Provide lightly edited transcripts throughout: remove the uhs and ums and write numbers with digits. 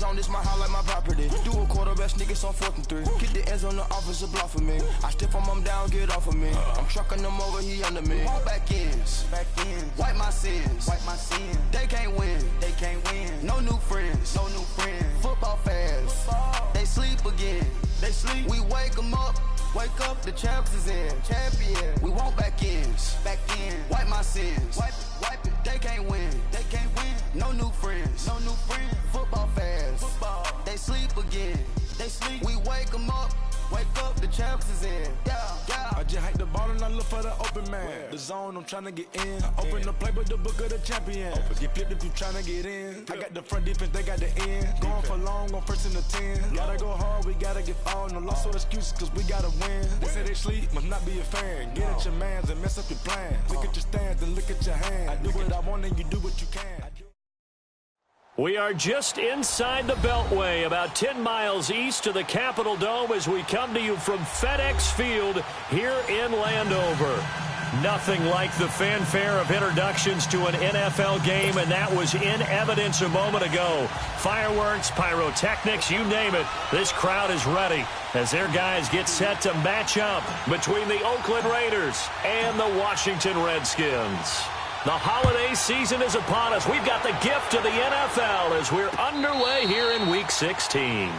zone, this my highlight, my property. Do a quarterback sneakers on 4th and 3. Get the ends on the offensive block for me. I stiff him, I'm down, get off of me. I'm trucking them over, he under me. Back ends, wipe my sins, They can't win, No new friends, Football fans, they sleep again. We wake them up. Wake up, the champs is in. Champion. We want back ends. Wipe my sins. Wipe it. They can't win. No new friends. Football fans. They sleep again. We wake them up. Wake up, the champs is in. Yeah. I just hike the ball and I look for the open man. The zone, I'm trying to get in. I open the playbook, the book of the champion. Get flipped if you trying to get in. I got the front defense, they got the end. Going for long, on 1st and 10. Gotta go hard, we gotta give all. No loss or excuses, cause we gotta win. They say they sleep, must not be a fan. Get at your mans and mess up your plan. Look at your stands and look at your hands. I do what I want and you do what you can. We are just inside the Beltway, about 10 miles east of the Capitol Dome as we come to you from FedEx Field here in Landover. Nothing like the fanfare of introductions to an NFL game, and that was in evidence a moment ago. Fireworks, pyrotechnics, you name it. This crowd is ready as their guys get set to match up between the Oakland Raiders and the Washington Redskins. The holiday season is upon us. We've got the gift of the NFL as we're underway here in Week 16.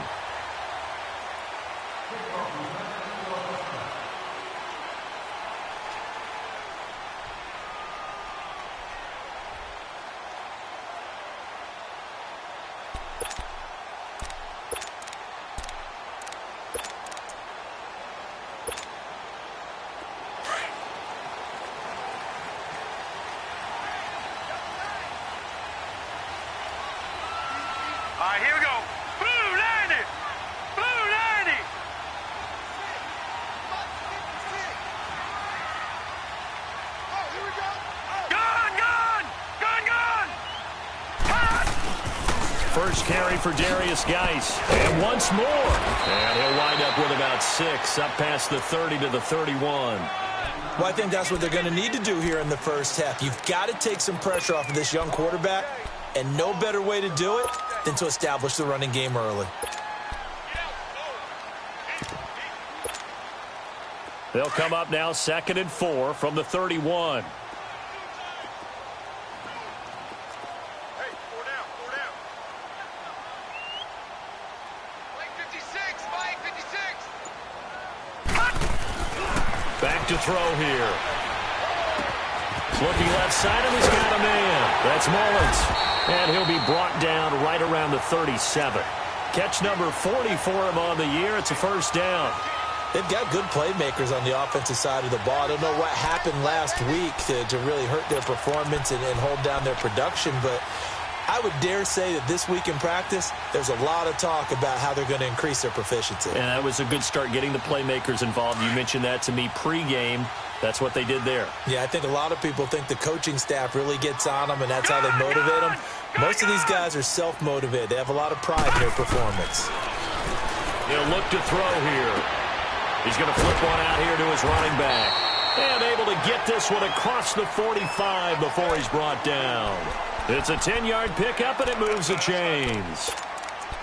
All right, here we go. Blue 90! Blue 90! Oh, here we go. Gun! Pass! First carry for Darius Geis. And once more. And he'll wind up with about 6, up past the 30 to the 31. Well, I think that's what they're going to need to do here in the first half. You've got to take some pressure off of this young quarterback, and no better way to do it than to establish the running game early. They'll come up now 2nd and 4 from the 31. Hey, 4 down. Mike 56! Back to throw here. Looking left side, and he's got a man. That's Mullins. And he'll be brought down right around the 37. Catch number 40 for him on the year. It's a first down. They've got good playmakers on the offensive side of the ball. I don't know what happened last week to really hurt their performance and hold down their production, but I would dare say that this week in practice, there's a lot of talk about how they're going to increase their proficiency. And that was a good start getting the playmakers involved. You mentioned that to me pregame. That's what they did there. Yeah, I think a lot of people think the coaching staff really gets on them, and that's how they motivate them. Most of these guys are self-motivated. They have a lot of pride in their performance. He'll look to throw here. He's going to flip one out here to his running back. And able to get this one across the 45 before he's brought down. It's a 10-yard pickup, and it moves the chains.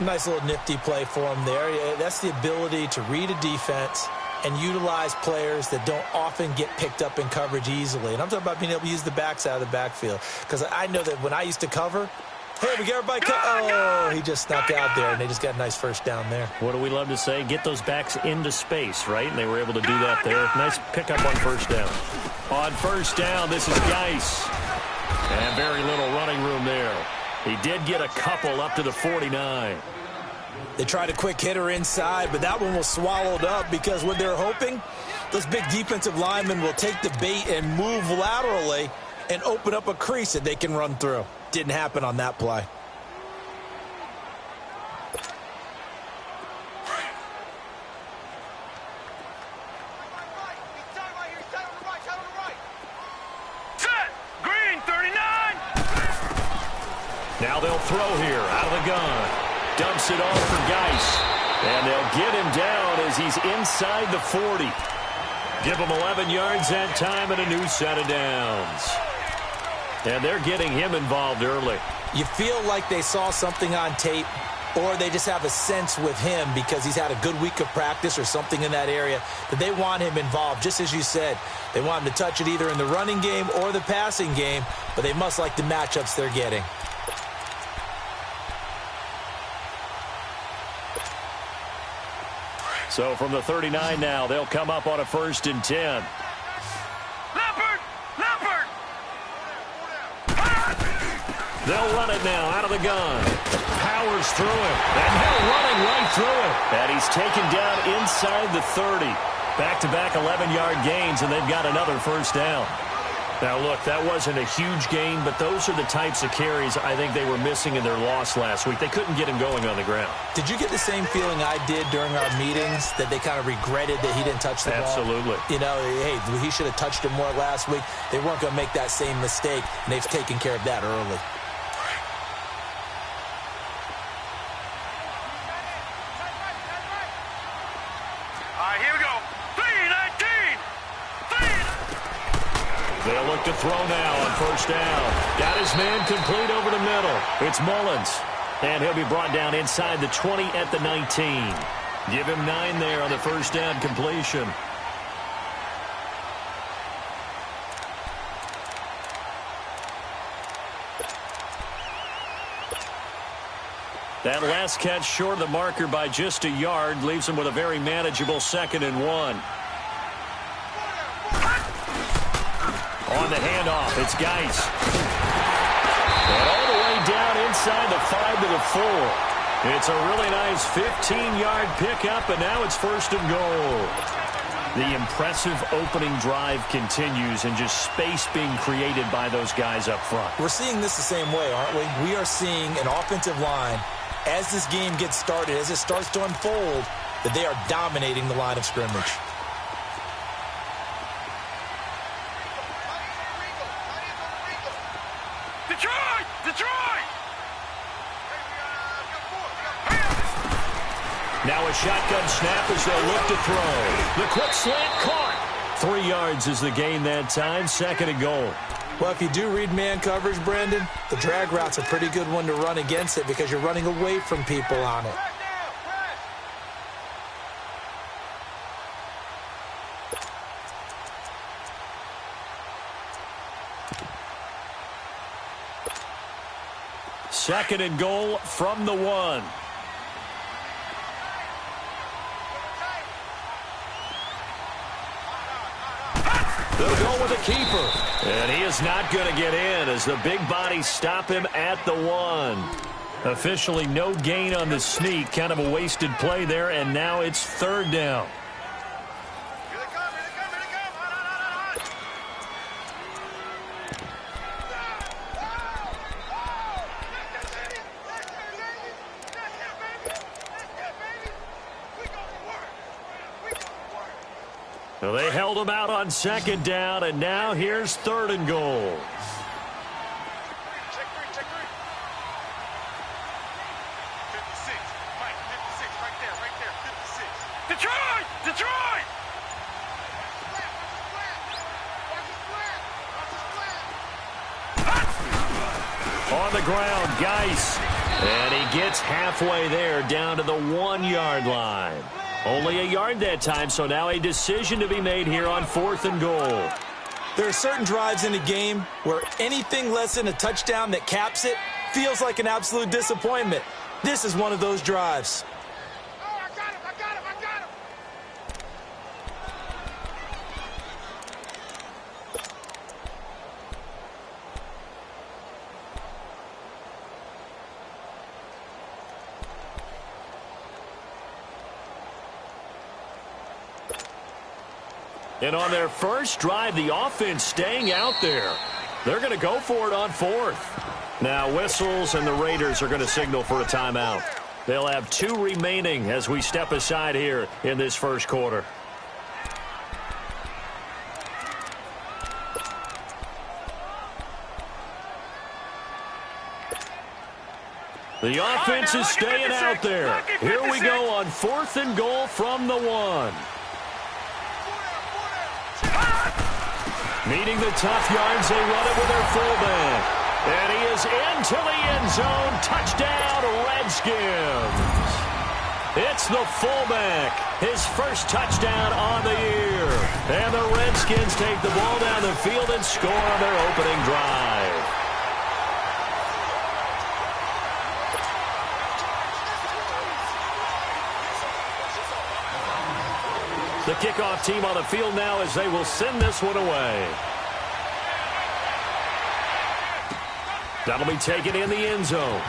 Nice little nifty play for him there. That's the ability to read a defense and utilize players that don't often get picked up in coverage easily. And I'm talking about being able to use the backs out of the backfield. Because I know that when I used to cover, hey, we got everybody oh, he just snuck out there, and they just got a nice first down there. What do we love to say? Get those backs into space, right? And they were able to do that there. Nice pickup on first down. On first down, this is Geis. And very little running room there. He did get a couple up to the 49. They tried a quick hitter inside, but that one was swallowed up because what they're hoping, those big defensive linemen will take the bait and move laterally and open up a crease that they can run through. Didn't happen on that play. Now they'll throw here out of the gun. Dumps it off for Geis. And they'll get him down as he's inside the 40. Give him 11 yards that time and a new set of downs. And they're getting him involved early. You feel like they saw something on tape or they just have a sense with him because he's had a good week of practice or something in that area that they want him involved. Just as you said, they want him to touch it either in the running game or the passing game, but they must like the matchups they're getting. So from the 39 now, they'll come up on a 1st and 10. They'll run it now out of the gun. Powers through it. And they're running right through it. And he's taken down inside the 30. Back-to-back 11-yard gains, and they've got another 1st down. Now, look, that wasn't a huge gain, but those are the types of carries I think they were missing in their loss last week. They couldn't get him going on the ground. Did you get the same feeling I did during our meetings, that they kind of regretted that he didn't touch the ball? Absolutely. You know, hey, he should have touched it more last week. They weren't going to make that same mistake, and they've taken care of that early. They'll look to throw now on 1st down. Got his man complete over the middle. It's Mullins. And he'll be brought down inside the 20 at the 19. Give him 9 there on the 1st down completion. That last catch short of the marker by just a yard leaves him with a very manageable 2nd and 1. On the handoff, it's Geis. And all the way down inside the 5 to the 4. It's a really nice 15-yard pickup, and now it's 1st and goal. The impressive opening drive continues, and just space being created by those guys up front. We're seeing this the same way, aren't we? We are seeing an offensive line, as this game gets started, as it starts to unfold, that they are dominating the line of scrimmage. Now a shotgun snap as they look to throw. The quick slant caught. 3 yards is the gain that time. 2nd and goal. Well, if you do read man coverage, Brandon, the drag route's a pretty good one to run against it because you're running away from people on it. Second and goal from the 1. They'll go with a keeper. And he is not going to get in as the big bodies stop him at the 1. Officially no gain on the sneak. Kind of a wasted play there, and now it's 3rd down. Well, they held him out on 2nd down, and now here's 3rd and goal. Detroit! On the ground, Geis. And he gets halfway there, down to the 1-yard line. Only a yard that time, so now a decision to be made here on 4th and goal. There are certain drives in a game where anything less than a touchdown that caps it feels like an absolute disappointment. This is one of those drives. And on their first drive, the offense staying out there. They're going to go for it on 4th. Now whistles, and the Raiders are going to signal for a timeout. They'll have 2 remaining as we step aside here in this first quarter. The offense is staying out there. Here we go on 4th and goal from the 1. Needing the tough yards, they run it with their fullback. And he is into the end zone. Touchdown, Redskins. It's the fullback. His first touchdown on the year. And the Redskins take the ball down the field and score on their opening drive. The kickoff team on the field now as they will send this one away. That'll be taken in the end zone.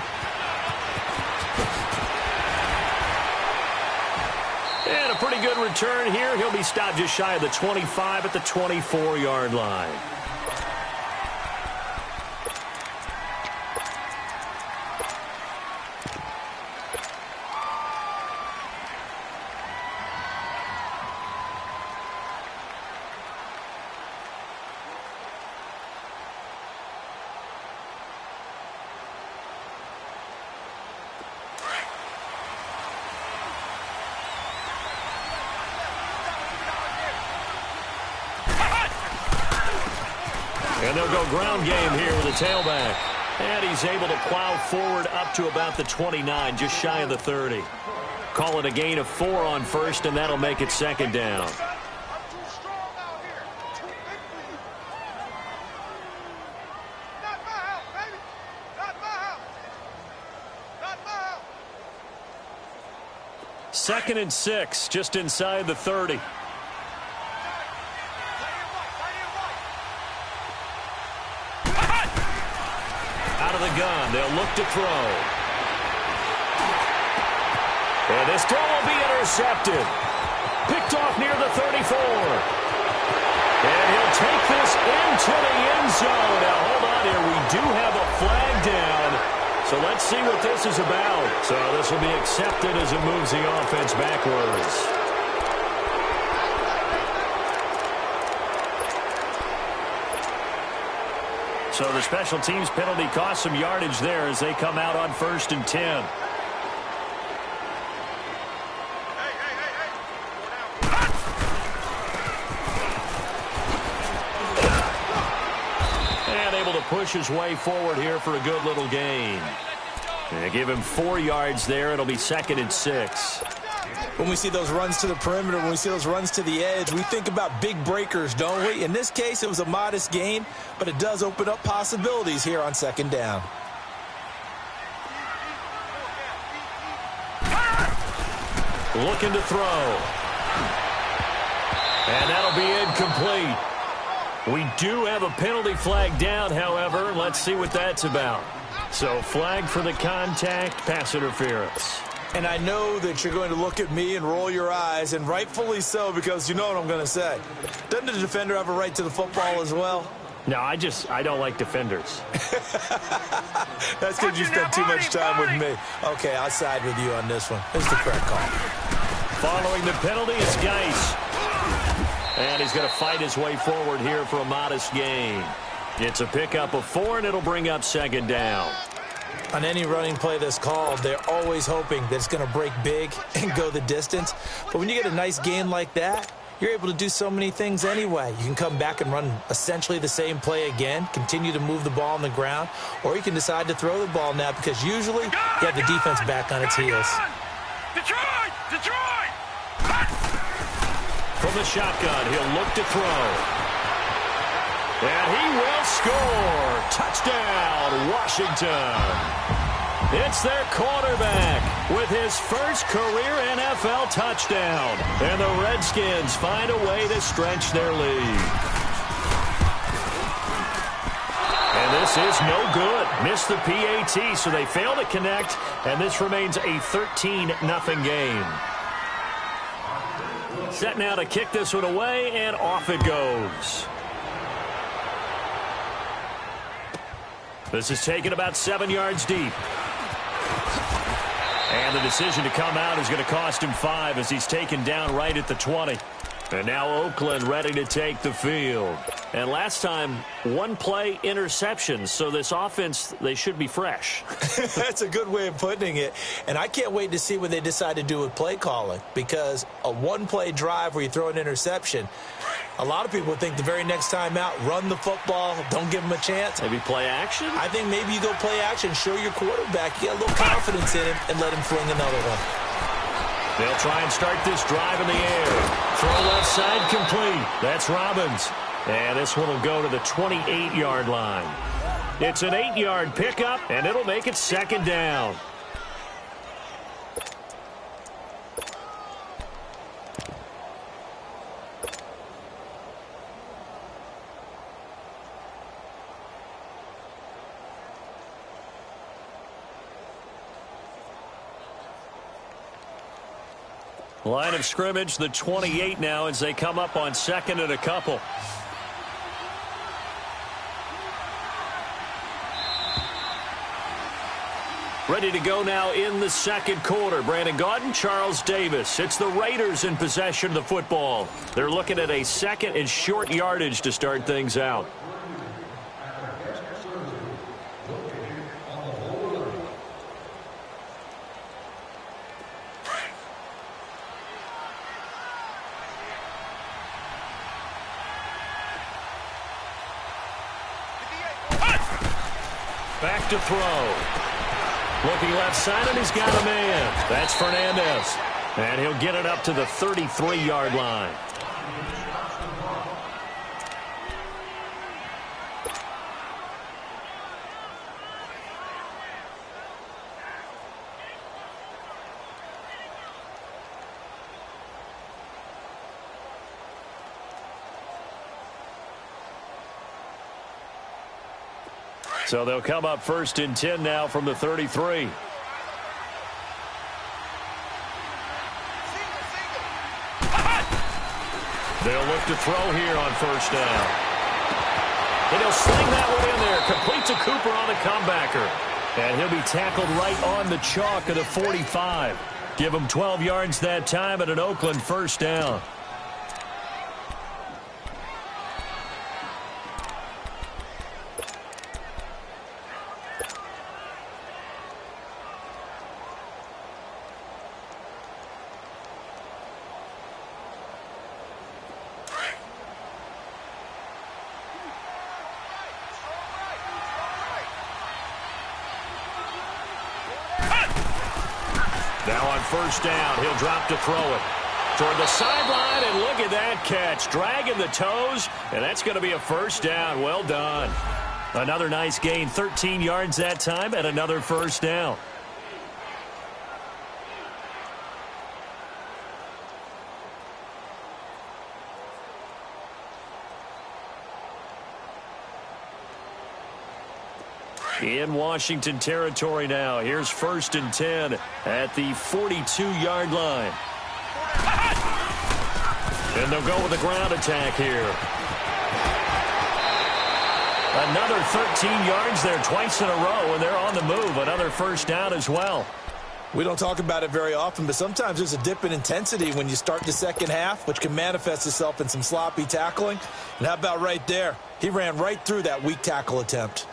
And a pretty good return here. He'll be stopped just shy of the 25 at the 24-yard line. And they'll go ground game here with a tailback. And he's able to plow forward up to about the 29, just shy of the 30. Call it a gain of 4 on first, and that'll make it second down. Second and 6, just inside the 30. Out of the gun, they'll look to throw. And this throw will be intercepted. Picked off near the 34. And he'll take this into the end zone. Now, hold on here. We do have a flag down. So let's see what this is about. So this will be accepted as it moves the offense backwards. So the special teams penalty cost some yardage there as they come out on 1st and 10. And able to push his way forward here for a good little gain. And give him 4 yards there. It'll be 2nd and 6. When we see those runs to the perimeter, when we see those runs to the edge, we think about big breakers, don't we? In this case, it was a modest gain, but it does open up possibilities here on 2nd down. Looking to throw. And that'll be incomplete. We do have a penalty flag down, however. Let's see what that's about. So flag for the contact, pass interference. And I know that you're going to look at me and roll your eyes, and rightfully so, because you know what I'm going to say. Doesn't the defender have a right to the football as well? No, I don't like defenders. That's because you spent too much time with me. Okay, I'll side with you on this one. It's the correct call. Following the penalty is Geis. And he's going to fight his way forward here for a modest gain. It's a pickup of 4, and it'll bring up 2nd down. On any running play that's called, they're always hoping that it's going to break big and go the distance. But when you get a nice gain like that, you're able to do so many things anyway. You can come back and run essentially the same play again, continue to move the ball on the ground, or you can decide to throw the ball now because usually you have the defense back on its heels. Detroit! Detroit! From the shotgun, he'll look to throw. And he will score. Touchdown, Washington. It's their quarterback with his first career NFL touchdown. And the Redskins find a way to stretch their lead. And this is no good. Missed the PAT, so they fail to connect. And this remains a 13-0 game. Set now to kick this one away, and off it goes. This is taken about 7 yards deep. And the decision to come out is going to cost him 5 as he's taken down right at the 20. And now Oakland ready to take the field. And last time, 1 play interception. So this offense, they should be fresh. That's a good way of putting it. And I can't wait to see what they decide to do with play calling. Because a 1-play drive where you throw an interception, A lot of people think the very next time out, run the football, don't give him a chance. Maybe play action? I think maybe you go play action, show your quarterback, you get a little confidence in him, and let him fling another one. They'll try and start this drive in the air. Throw left side complete. That's Robbins. And this one will go to the 28-yard line. It's an 8-yard pickup, and it'll make it second down. Line of scrimmage, the 28 now as they come up on second and a couple. Ready to go now in the second quarter. Brandon Gaudin, Charles Davis. It's the Raiders in possession of the football. They're looking at a second and short yardage to start things out. Back to throw. Looking left side, and he's got a man. That's Fernandez. And he'll get it up to the 33-yard line. So they'll come up first and 10 now from the 33. They'll look to throw here on first down. And he'll sling that one in there. Complete to Cooper on the comebacker. And he'll be tackled right on the chalk of the 45. Give him 12 yards that time at an Oakland first down. Now on first down, he'll drop to throw it. Toward the sideline, and look at that catch. Dragging the toes, and that's going to be a first down. Well done. Another nice gain, 13 yards that time, and another first down. In Washington territory now. Here's first and 10 at the 42-yard line. And they'll go with a ground attack here. Another 13 yards there twice in a row, and they're on the move. Another first down as well. We don't talk about it very often, but sometimes there's a dip in intensity when you start the second half, which can manifest itself in some sloppy tackling. And how about right there? He ran right through that weak tackle attempt.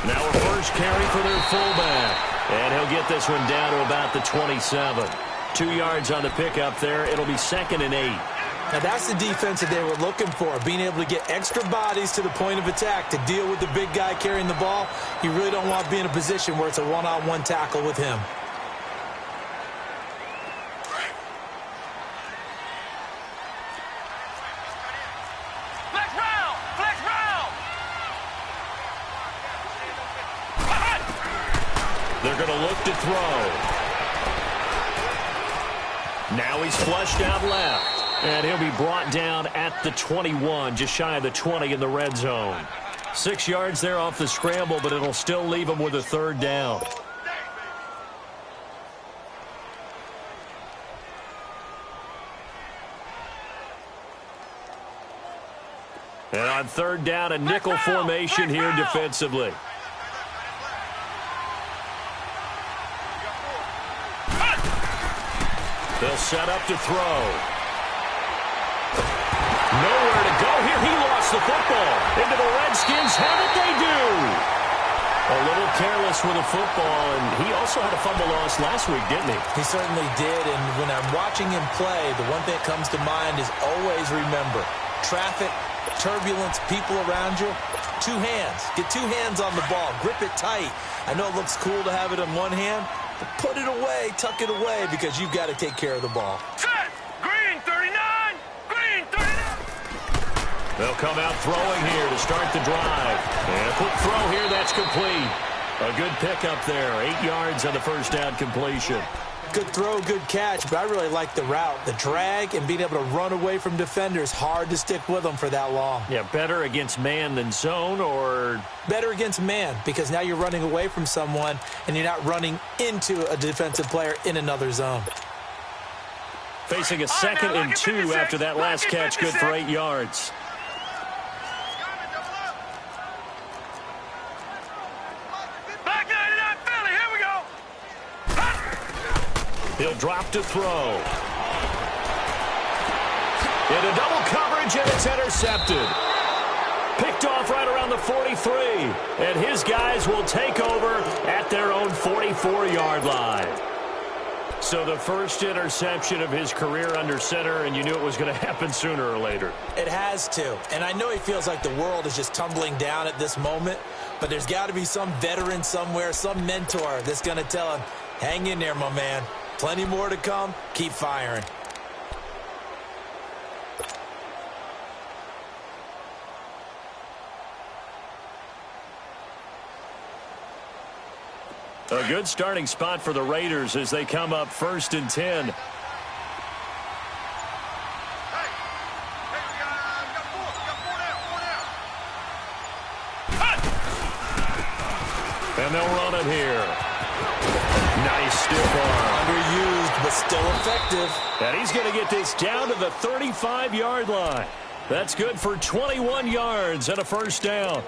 Now a first carry for their fullback. And he'll get this one down to about the 27. 2 yards on the pickup there. It'll be second and 8. Now that's the defense that they were looking for, being able to get extra bodies to the point of attack to deal with the big guy carrying the ball. You really don't want to be in a position where it's a one-on-one tackle with him. They're going to look to throw. Now he's flushed out left. And he'll be brought down at the 21, just shy of the 20 in the red zone. 6 yards there off the scramble, but it'll still leave him with a third down. And on third down, a nickel formation here defensively. They'll set up to throw. Nowhere to go here. He lost lost the football. Into the Redskins have it, they do. A little careless with the football, and he also had a fumble loss last week, didn't he? He certainly did, and when I'm watching him play, the one thing that comes to mind is always remember, traffic, turbulence, people around you, two hands. Get two hands on the ball. Grip it tight. I know it looks cool to have it in one hand, but put it away, tuck it away, because you've got to take care of the ball. Set! Green 39! Green 39! They'll come out throwing here to start the drive. And a quick throw here, that's complete. A good pickup there. 8 yards on the first down completion. Good throw, good catch, but I really like the route. The drag and being able to run away from defenders, hard to stick with them for that long. Yeah, better against man than zone, or? Better against man, because now you're running away from someone and you're not running into a defensive player in another zone. Facing a 2nd and 2 after that last catch, good for 8 yards. He'll drop to throw. Into double coverage, and it's intercepted. Picked off right around the 43. And his guys will take over at their own 44-yard line. So the first interception of his career under center, and you knew it was going to happen sooner or later. It has to. And I know he feels like the world is just tumbling down at this moment, but there's got to be some veteran somewhere, some mentor that's going to tell him, hang in there, my man. Plenty more to come. Keep firing. A good starting spot for the Raiders as they come up 1st and 10. And they'll run it here. Nice stiff arm. Underused, but still effective. And he's going to get this down to the 35-yard line. That's good for 21 yards and a first down.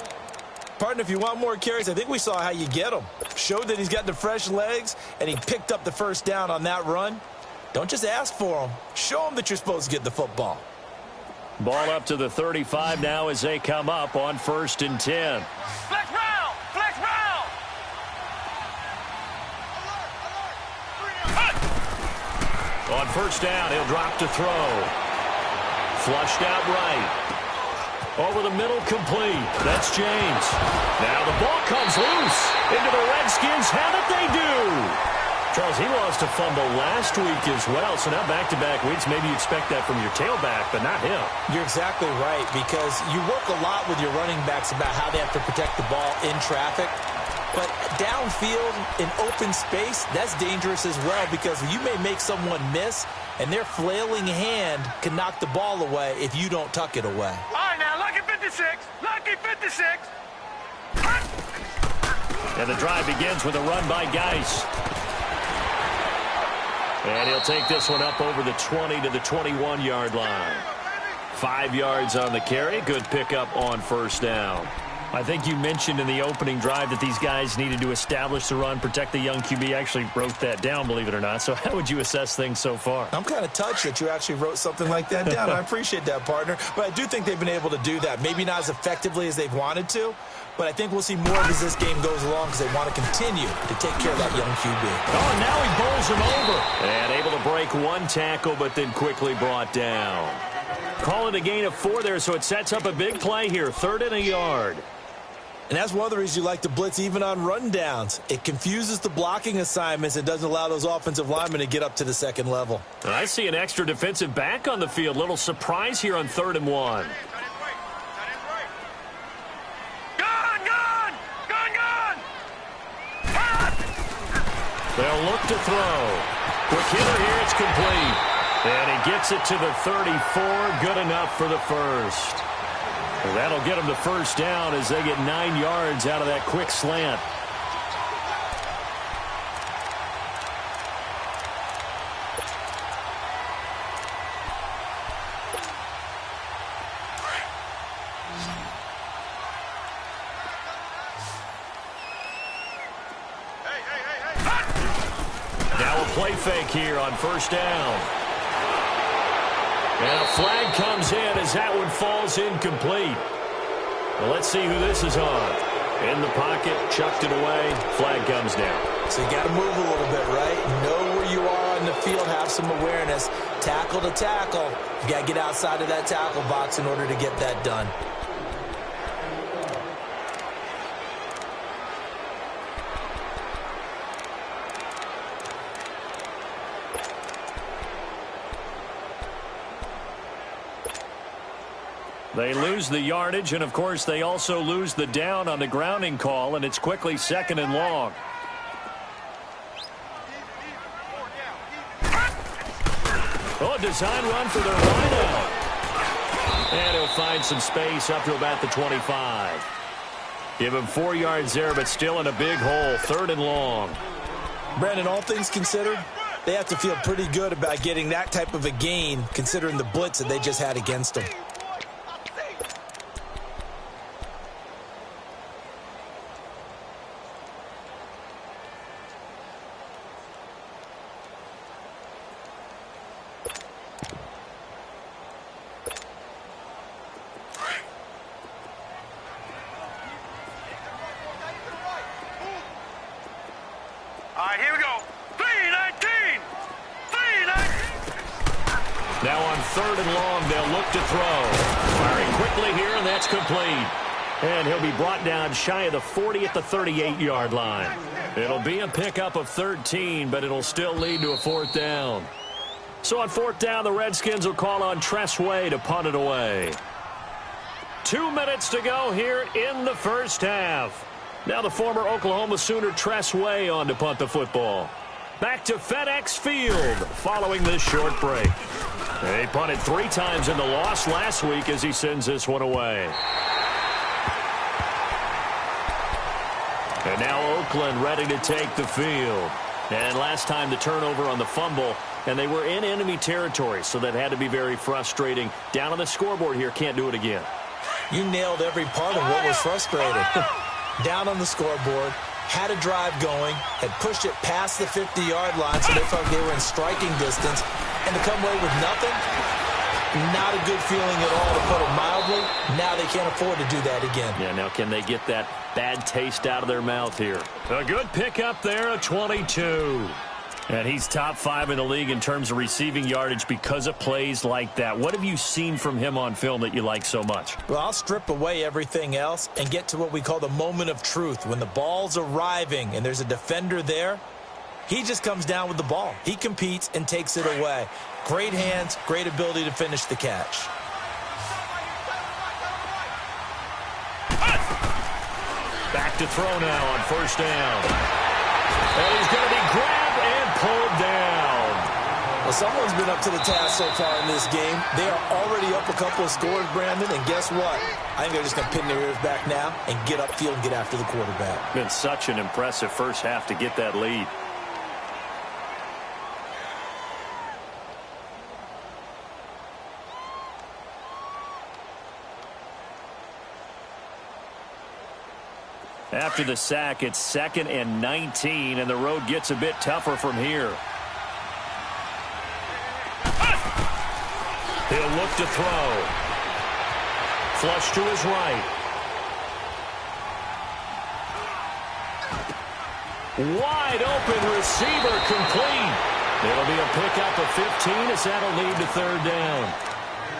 Partner, if you want more carries, I think we saw how you get them. Showed that he's got the fresh legs, and he picked up the first down on that run. Don't just ask for them. Show them that you're supposed to get the football. Ball up to the 35 now as they come up on 1st and 10. Flex round! Flex round! On first down, he'll drop to throw. Flushed out right. Over the middle, complete. That's James. Now the ball comes loose. Into the Redskins. Have it, they do. Charles, he lost a fumble last week as well, so now back-to-back weeks. Maybe you expect that from your tailback, but not him. You're exactly right, because you work a lot with your running backs about how they have to protect the ball in traffic. But downfield, in open space, that's dangerous as well, because you may make someone miss, and their flailing hand can knock the ball away if you don't tuck it away. All right, now, lucky 56. Lucky 56. And the drive begins with a run by Geis. And he'll take this one up over the 20 to the 21-yard line. 5 yards on the carry. Good pickup on first down. I think you mentioned in the opening drive that these guys needed to establish the run, protect the young QB. I actually wrote that down, believe it or not. So how would you assess things so far? I'm kind of touched that you actually wrote something like that down. I appreciate that, partner. But I do think they've been able to do that. Maybe not as effectively as they've wanted to, but I think we'll see more as this game goes along because they want to continue to take care of that young QB. Oh, and now he bowls him over. And able to break one tackle, but then quickly brought down. Call it a gain of 4 there, so it sets up a big play here. 3rd and a yard. And that's one of the reasons you like to blitz even on rundowns. It confuses the blocking assignments and doesn't allow those offensive linemen to get up to the second level. I see an extra defensive back on the field. Little surprise here on 3rd and 1. They'll look to throw. Quick hitter here, it's complete. And he gets it to the 34, good enough for the first. Well, that'll get him the first down as they get 9 yards out of that quick slant. Now a play fake here on first down. And a flag comes in as that one falls incomplete. Well, let's see who this is on. In the pocket, chucked it away, flag comes down. So you got to move a little bit, right? Know where you are on the field, have some awareness. Tackle to tackle. You got to get outside of that tackle box in order to get that done. They lose the yardage, and, of course, they also lose the down on the grounding call, and it's quickly 2nd and long. Oh, a design run for their wideout. And he'll find some space up to about the 25. Give him 4 yards there, but still in a big hole, 3rd and long. Brandon, all things considered, they have to feel pretty good about getting that type of a gain, considering the blitz that they just had against them. All right, here we go. 3-19. 3-19. Now on 3rd and long, they'll look to throw. Firing quickly here, and that's complete. And he'll be brought down shy of the 40 at the 38-yard line. It'll be a pickup of 13, but it'll still lead to a 4th down. So on 4th down, the Redskins will call on Tressway to punt it away. 2 minutes to go here in the first half. Now the former Oklahoma Sooner Tressway on to punt the football. Back to FedEx Field following this short break. He punted 3 times in the loss last week as he sends this one away. And now Oakland ready to take the field. And last time the turnover on the fumble, and they were in enemy territory, so that had to be very frustrating. Down on the scoreboard here, can't do it again. You nailed every part of what was frustrating. Down on the scoreboard, had a drive going, had pushed it past the 50-yard line, so they felt they were in striking distance, and to come away with nothing, not a good feeling at all, to put it mildly. Now they can't afford to do that again. Yeah, now can they get that bad taste out of their mouth here? A good pickup there, a 22. And he's top 5 in the league in terms of receiving yardage because of plays like that. What have you seen from him on film that you like so much? Well, I'll strip away everything else and get to what we call the moment of truth. When the ball's arriving and there's a defender there, he just comes down with the ball. He competes and takes it away. Great hands, great ability to finish the catch. Back to throw now on 1st down. And he's going to be grabbed and pulled down. Well, someone's been up to the task so far in this game. They are already up a couple of scores, Brandon, and guess what? I think they're just going to pin their ears back now and get upfield and get after the quarterback. Been such an impressive first half to get that lead. After the sack, it's 2nd and 19, and the road gets a bit tougher from here. He'll look to throw. Flush to his right. Wide open receiver complete. It'll be a pickup of 15 as that'll lead to 3rd down.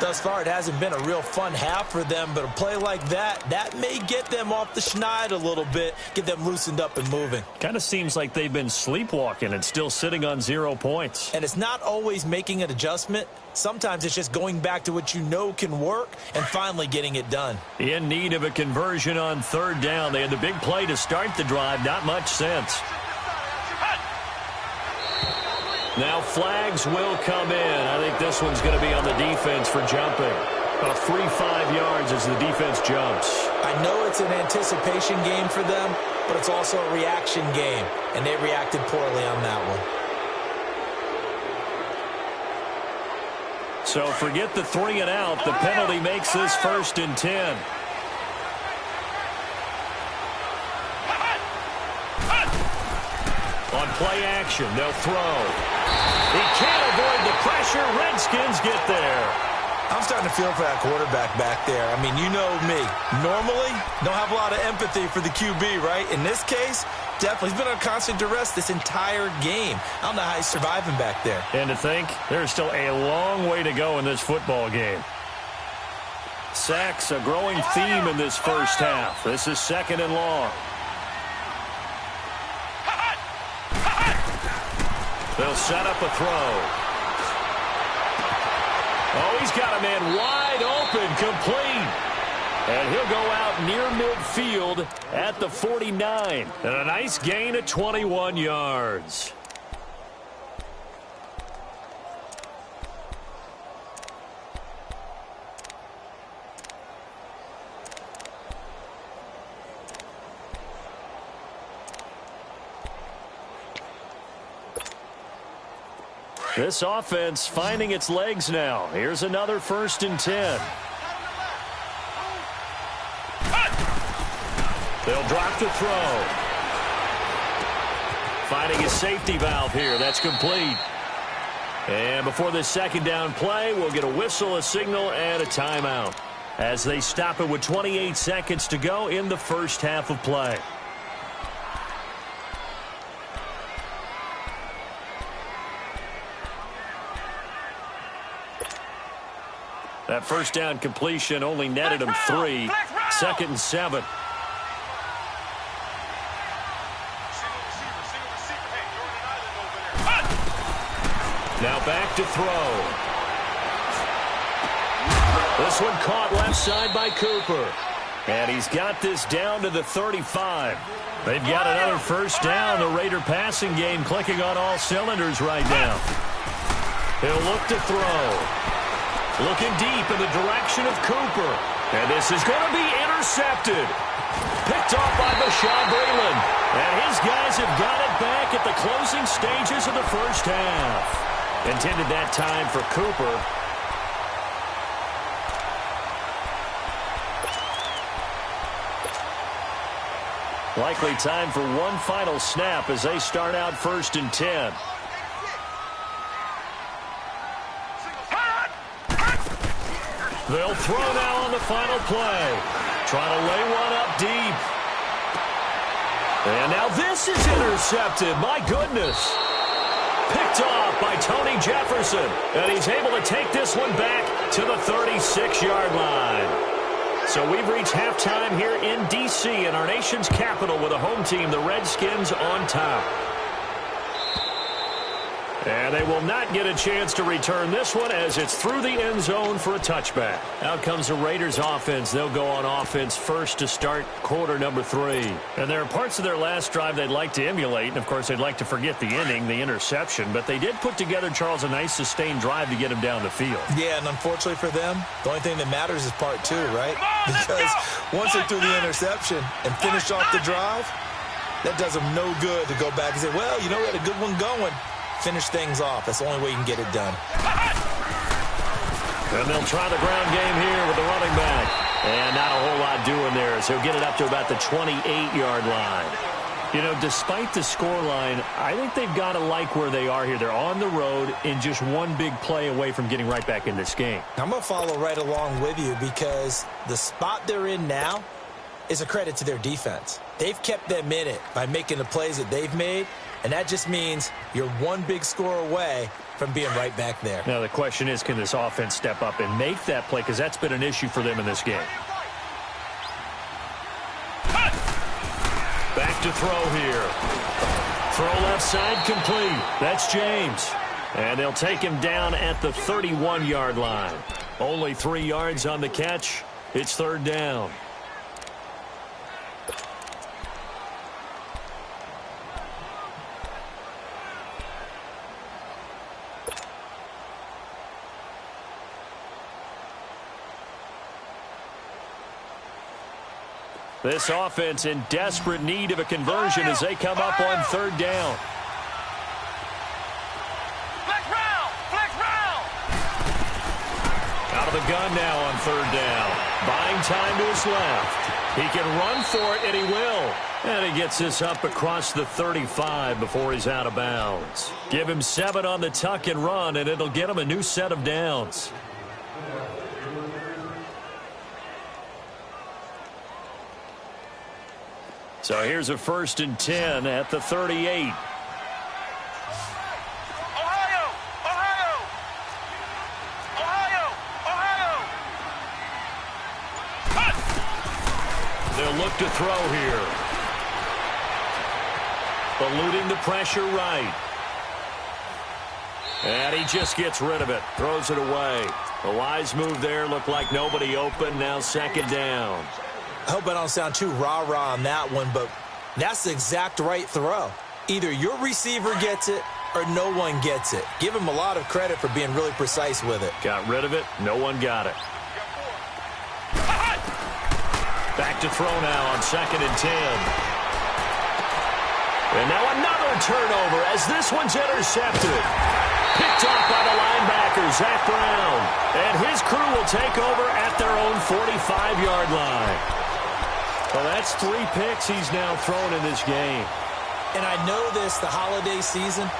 Thus far, it hasn't been a real fun half for them, but a play like that may get them off the schneid a little bit, get them loosened up and moving. Kind of seems like they've been sleepwalking and still sitting on 0 points. And it's not always making an adjustment. Sometimes it's just going back to what you know can work and finally getting it done. In need of a conversion on 3rd down. They had the big play to start the drive. Not much sense. Now flags will come in. I think this one's going to be on the defense for jumping. About 3-5 yards as the defense jumps. I know it's an anticipation game for them, but it's also a reaction game, and they reacted poorly on that one. So forget the 3 and out. The penalty makes this 1st and 10. On play action, they'll throw. He can't avoid the pressure. Redskins get there. I'm starting to feel for that quarterback back there. I mean, you know me. Normally, don't have a lot of empathy for the QB, right? In this case, definitely. He's been on constant duress this entire game. I don't know how he's surviving back there. And to think, there's still a long way to go in this football game. Sacks, a growing theme in this first half. This is 2nd and long. They'll set up a throw. Oh, he's got a man wide open, complete. And he'll go out near midfield at the 49. And a nice gain of 21 yards. This offense finding its legs now. Here's another 1st and 10. They'll drop the throw. Finding a safety valve here. That's complete. And before this 2nd down play, we'll get a whistle, a signal, and a timeout as they stop it with 28 seconds to go in the first half of play. That 1st down completion only netted him 3. 2nd and 7. Now back to throw. This one caught left side by Cooper. And he's got this down to the 35. They've got another 1st down. The Raider passing game clicking on all cylinders right now. He'll look to throw. Looking deep in the direction of Cooper. And this is going to be intercepted. Picked off by Bashaud Breeland. And his guys have got it back at the closing stages of the first half. Intended that time for Cooper. Likely time for one final snap as they start out 1st and 10. They'll throw now on the final play. Trying to lay one up deep. And now this is intercepted. My goodness. Picked off by Tony Jefferson. And he's able to take this one back to the 36-yard line. So we've reached halftime here in D.C. in our nation's capital with a home team, the Redskins, on top. And they will not get a chance to return this one as it's through the end zone for a touchback. Out comes the Raiders offense. They'll go on offense first to start quarter number 3. And there are parts of their last drive they'd like to emulate. And, of course, they'd like to forget the inning, the interception. But they did put together, Charles, a nice sustained drive to get him down the field. Yeah, and unfortunately for them, the only thing that matters is part 2, right? Because once they threw the interception and finished off the drive, that does them no good to go back and say, well, you know, we had a good one going. Finish things off. That's the only way you can get it done. And they'll try the ground game here with the running back. And not a whole lot doing there, so he'll get it up to about the 28-yard line. You know, despite the scoreline, I think they've got to like where they are here. They're on the road and just one big play away from getting right back in this game. I'm going to follow right along with you because the spot they're in now is a credit to their defense. They've kept them in it by making the plays that they've made. And that just means you're one big score away from being right back there. Now, the question is, can this offense step up and make that play? Because that's been an issue for them in this game. Back to throw here. Throw left side complete. That's James. And they'll take him down at the 31-yard line. Only 3 yards on the catch. It's 3rd down. This offense in desperate need of a conversion as they come up on 3rd down. Out of the gun now on 3rd down. Buying time to his left. He can run for it, and he will. And he gets this up across the 35 before he's out of bounds. Give him 7 on the tuck and run, and it'll get him a new set of downs. So here's a 1st and 10 at the 38. They'll look to throw here. Eluding the pressure right. And he just gets rid of it. Throws it away. A wise move there. Looked like nobody open. Now 2nd down. I hope I don't sound too rah-rah on that one, but that's the exact right throw. Either your receiver gets it or no one gets it. Give him a lot of credit for being really precise with it. Got rid of it. No one got it. Back to throw now on 2nd and 10. And now another turnover as this one's intercepted. Picked off by the linebacker, Zach Brown. And his crew will take over at their own 45-yard line. Well, that's 3 picks he's now thrown in this game. And I know this, the holiday season,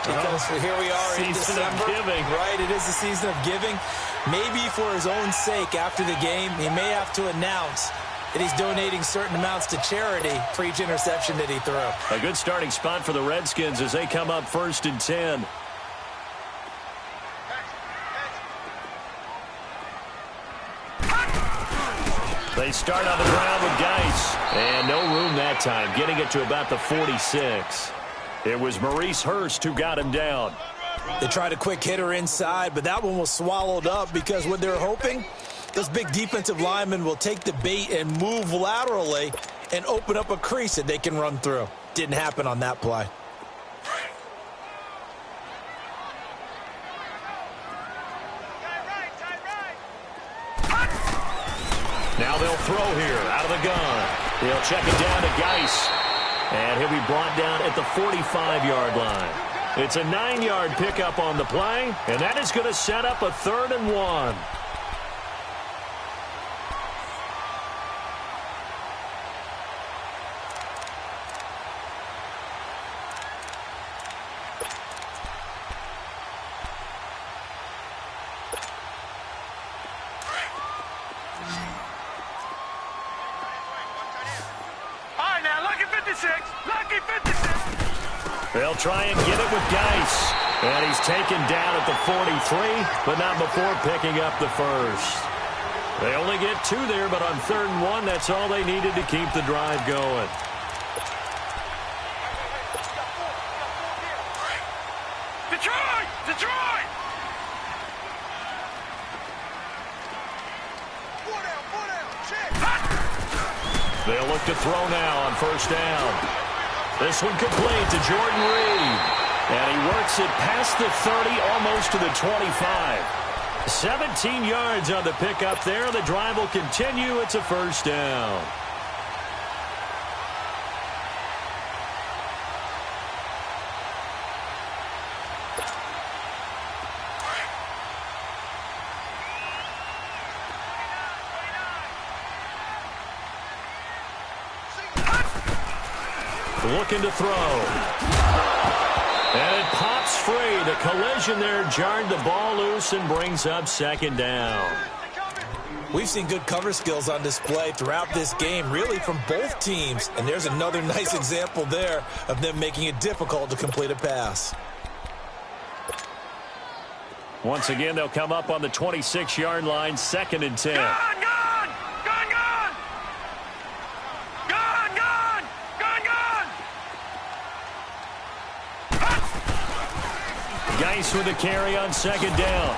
because here we are in December. Season of giving. Right, it is the season of giving. Maybe for his own sake after the game, he may have to announce that he's donating certain amounts to charity for each interception that he threw. A good starting spot for the Redskins as they come up 1st and 10. They start on the ground with Geis. And no room that time, getting it to about the 46. It was Maurice Hurst who got him down. They tried a quick hitter inside, but that one was swallowed up because what they're hoping, those big defensive linemen will take the bait and move laterally and open up a crease that they can run through. Didn't happen on that play. Now they'll throw here out of the gun. He'll check it down to Geis. And he'll be brought down at the 45-yard line. It's a 9-yard pickup on the play, and that is going to set up a 3rd and 1. They'll try and get it with Geis. And he's taken down at the 43, but not before picking up the 1st. They only get 2 there, but on 3rd and 1, that's all they needed to keep the drive going. Detroit! Detroit! They'll look to throw now on 1st down. This one complete to Jordan Reed. And he works it past the 30, almost to the 25. 17 yards on the pickup there. The drive will continue. It's a 1st down. Looking to throw. And it pops free. The collision there jarred the ball loose and brings up 2nd down. We've seen good cover skills on display throughout this game, really from both teams. And there's another nice example there of them making it difficult to complete a pass. Once again, they'll come up on the 26-yard line, 2nd and 10. Geis with a carry on 2nd down.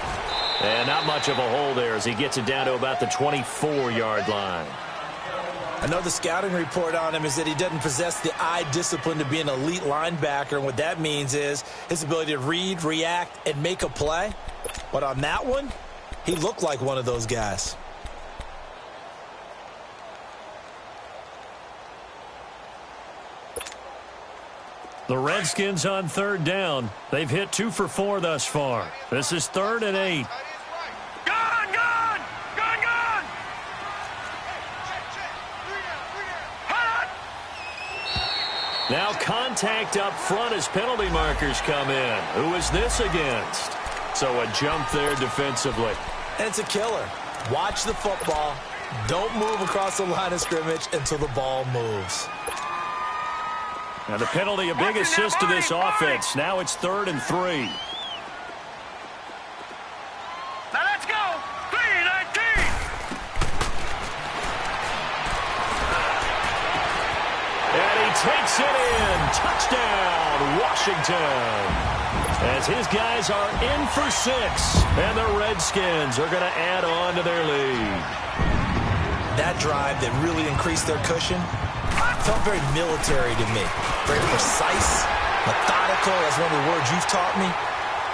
And not much of a hole there as he gets it down to about the 24-yard line. I know the scouting report on him is that he doesn't possess the eye discipline to be an elite linebacker. And what that means is his ability to read, react, and make a play. But on that one, he looked like one of those guys. The Redskins on 3rd down. They've hit 2 for 4 thus far. This is 3rd and 8. Gun! Now contact up front as penalty markers come in. Who is this against? So a jump there defensively. And it's a killer. Watch the football. Don't move across the line of scrimmage until the ball moves. Now the penalty, a big assist to this offense. Now it's 3rd and 3. Now let's go. 3-19. And he takes it in. Touchdown, Washington. As his guys are in for 6. And the Redskins are going to add on to their lead. That drive that really increased their cushion felt very military to me. Very precise, methodical. That's one of the words you've taught me.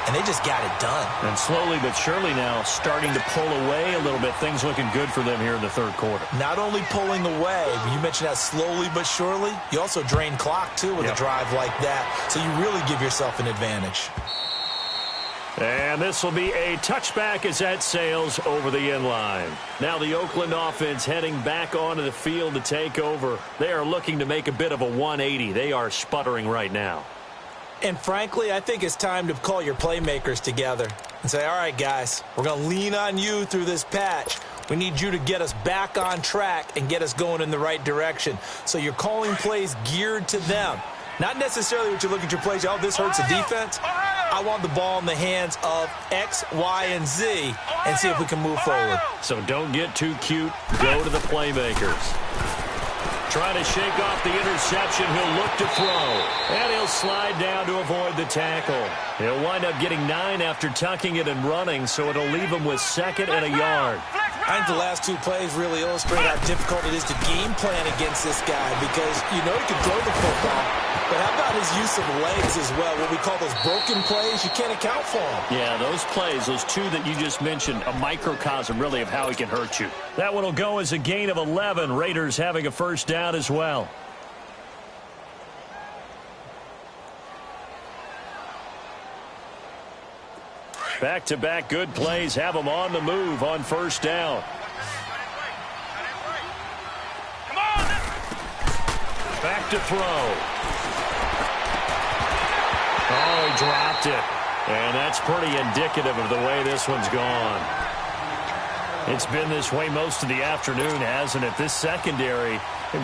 And they just got it done. And slowly but surely now starting to pull away a little bit. Things looking good for them here in the 3rd quarter. Not only pulling away, you mentioned that slowly but surely, you also drain clock, too, with a drive like that. So you really give yourself an advantage. And this will be a touchback as that sails over the end line. Now the Oakland offense heading back onto the field to take over. They are looking to make a bit of a 180. They are sputtering right now. And frankly, I think it's time to call your playmakers together and say, all right, guys, we're going to lean on you through this patch. We need you to get us back on track and get us going in the right direction. So you're calling plays geared to them. Not necessarily what you look at your plays, oh, this hurts the defense. I want the ball in the hands of X, Y, and Z and see if we can move forward. So don't get too cute. Go to the playmakers. Trying to shake off the interception. He'll look to throw. And he'll slide down to avoid the tackle. He'll wind up getting 9 after tucking it and running, so it'll leave him with 2nd and a yard. I think the last 2 plays really illustrate how difficult it is to game plan against this guy because you know he can throw the football, but how about his use of legs as well? What we call those broken plays, you can't account for them. Yeah, those plays, those 2 that you just mentioned, a microcosm really of how he can hurt you. That one will go as a gain of 11. Raiders having a 1st down as well. Back-to-back good plays have them on the move on 1st down. Come on. Back to throw. Oh, he dropped it. And that's pretty indicative of the way this one's gone. It's been this way most of the afternoon, hasn't it? This secondary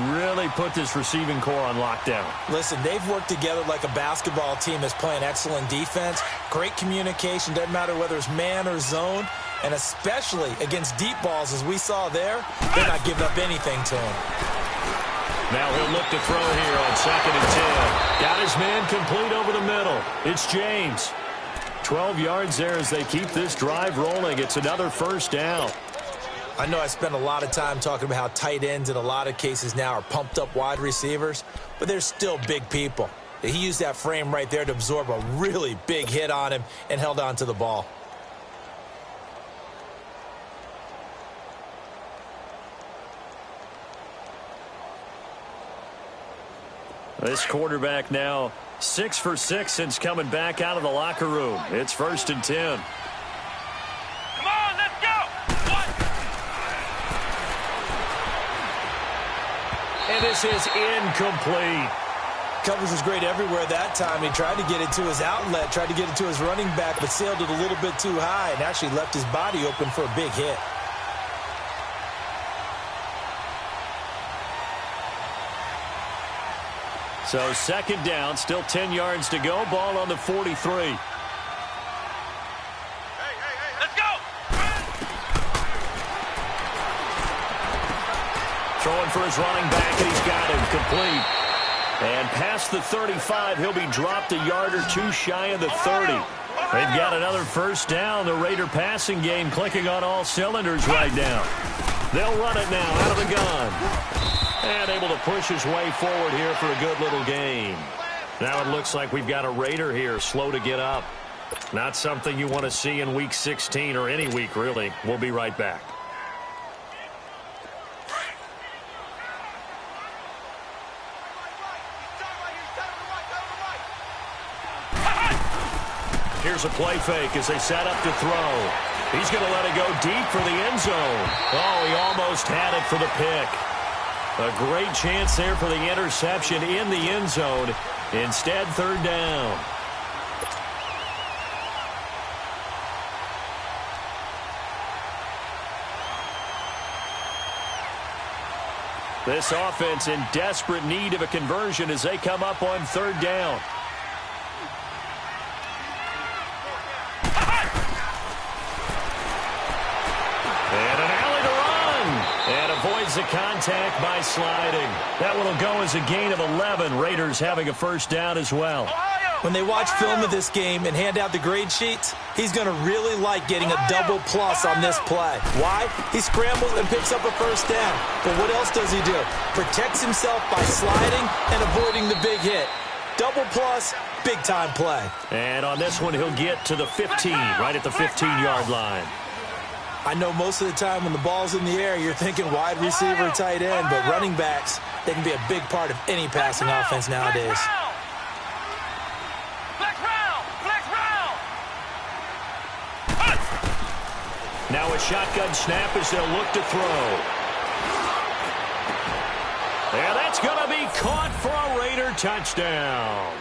really put this receiving core on lockdown. Listen, they've worked together like a basketball team that's playing excellent defense. Great communication, doesn't matter whether it's man or zone. And especially against deep balls, as we saw there, they're not giving up anything to him. Now he'll look to throw here on 2nd and 10. Got his man complete over the middle. It's James. 12 yards there as they keep this drive rolling. It's another 1st down. I know I spent a lot of time talking about how tight ends in a lot of cases now are pumped up wide receivers, but they're still big people. He used that frame right there to absorb a really big hit on him and held on to the ball. This quarterback now 6 for 6 since coming back out of the locker room. It's 1st and 10. Come on, let's go. And this is incomplete. Coverage was great everywhere that time. He tried to get it to his outlet, tried to get it to his running back, but sailed it a little bit too high and actually left his body open for a big hit. So 2nd down, still 10 yards to go. Ball on the 43. Hey, let's go. Throwing for his running back, and he's got him complete. And past the 35, he'll be dropped a yard or 2 shy of the 30. They've got another 1st down. The Raider passing game clicking on all cylinders right now. They'll run it now out of the gun. And able to push his way forward here for a good little gain. Now it looks like we've got a Raider here slow to get up. Not something you want to see in Week 16 or any week, really. We'll be right back. Here's a play fake as they set up to throw. He's going to let it go deep for the end zone. Oh, he almost had it for the pick. A great chance there for the interception in the end zone. Instead, third down. This offense in desperate need of a conversion as they come up on third down. And an alley to run. And avoids the contact by sliding. That one will go as a gain of 11. Raiders having a first down as well. When they watch film of this game and hand out the grade sheets, he's going to really like getting a double plus on this play. Why? He scrambles and picks up a first down. But what else does he do? Protects himself by sliding and avoiding the big hit. Double plus, big-time play. And on this one, he'll get to the 15, right at the 15-yard line. I know most of the time when the ball's in the air, you're thinking wide receiver, tight end, but running backs, they can be a big part of any passing offense nowadays. Now a shotgun snap as they'll look to throw. And that's going to be caught for a Raider touchdown.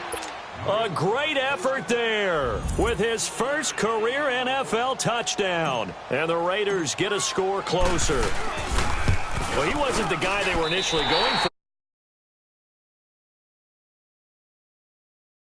A great effort there with his first career NFL touchdown. And the Raiders get a score closer. Well, he wasn't the guy they were initially going for.